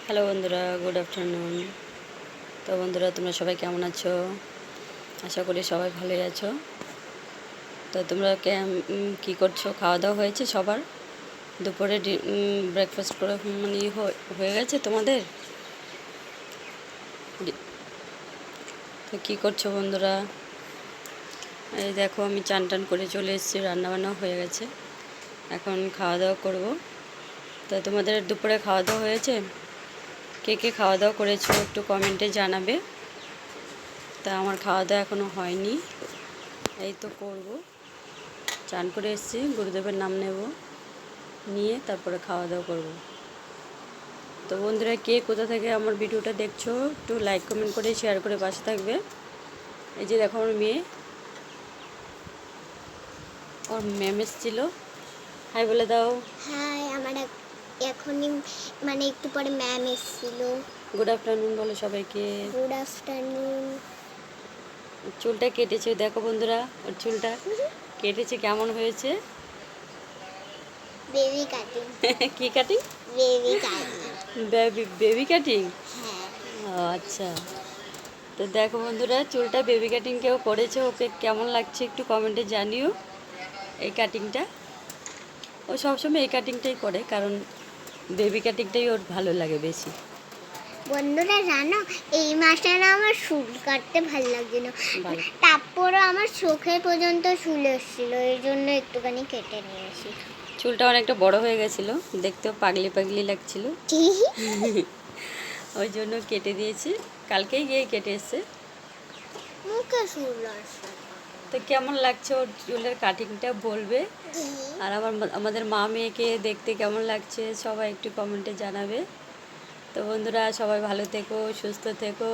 Hello বন্ধুরা, good afternoon. তো বন্ধুরা, তোমরা সবাই কেমন আছো? আশা করি সবাই ভালোই আছো। তো তোমরা কী করছো? খাওয়া দাওয়া হয়েছে সবার? দুপুরে ব্রেকফাস্ট করে মানে হয়ে গেছে তোমাদের? তো কী করছো বন্ধুরা? এই দেখো, আমি চান টান করে চলে এসেছি, রান্নাবান্না হয়ে গেছে, এখন খাওয়া দাওয়া করবো। তো তোমাদের দুপুরে খাওয়া দাওয়া হয়েছে? কে কে খাওয়া দাওয়া করেছো একটু কমেন্টে জানাবে। তা আমার খাওয়া দাওয়া এখনও হয়নি, এই তো করব। চান করে এসেছি, গুরুদেবের নাম নেব, নিয়ে তারপরে খাওয়া দাওয়া করব। তো বন্ধুরা, কে কোথা থেকে আমার ভিডিওটা দেখছো একটু লাইক কমেন্ট করে শেয়ার করে পাশে থাকবে। এই যে দেখো, আমার মেয়ে, ওর ম্যাম এসেছিল, হাই বলে দাও। হাই, আমার এখনই মানে একটু পরে ম্যাম এসেছিল। গুড আফটারনুন বলো সবাইকে। Good afternoon. চুলটা কেটেছে, দেখো বন্ধুরা, ওর চুলটা কেটেছে, কেমন হয়েছে? Baby cutting. কি cutting? Baby cutting. Baby cutting. হ্যাঁ। আচ্ছা। তো দেখো বন্ধুরা, চুলটা বেবি কাটিং কেউ করেছে, ওকে কেমন লাগছে একটু কমেন্টে জানিও। এই কাটিংটা ও সবসময় এই কাটিংটাই করে, কারণ বেবি কাটিংটাই ওর ভালো লাগে বেশি। বন্ধুরা জানো, এই মাসে না আমার চুল কাটতে ভালো লাগছে না, তারপরও আমার চোখে পর্যন্ত চুল এসেছিল, এই জন্য একটুখানি কেটে নিয়েছি। চুলটা অনেকটা বড় হয়ে গেছিলো, দেখতেও পাগলি পাগলি লাগছিল, ওই জন্য কেটে দিয়েছি। কালকেই গিয়ে কেটে এসছে। মুখে চুল আসে। তো কেমন লাগছে ওর চুলের কাটিংটা বলবে। আর আমাদের মা মেয়েকে দেখতে কেমন লাগছে সবাই একটু কমেন্টে জানাবে। তো বন্ধুরা, সবাই ভালো থেকো, সুস্থ থেকো,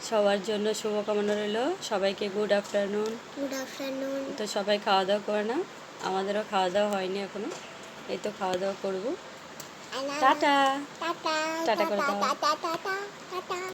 সবার জন্য শুভকামনা রইল। সবাইকে গুড আফটারনুন। Good afternoon. তো সবাই খাওয়া দাওয়া করে না, আমাদেরও খাওয়া দাওয়া হয়নি এখনো, এই তো খাওয়া দাওয়া করবো। টাটা। টাটা টাটা করে দাও। Tata tata tata.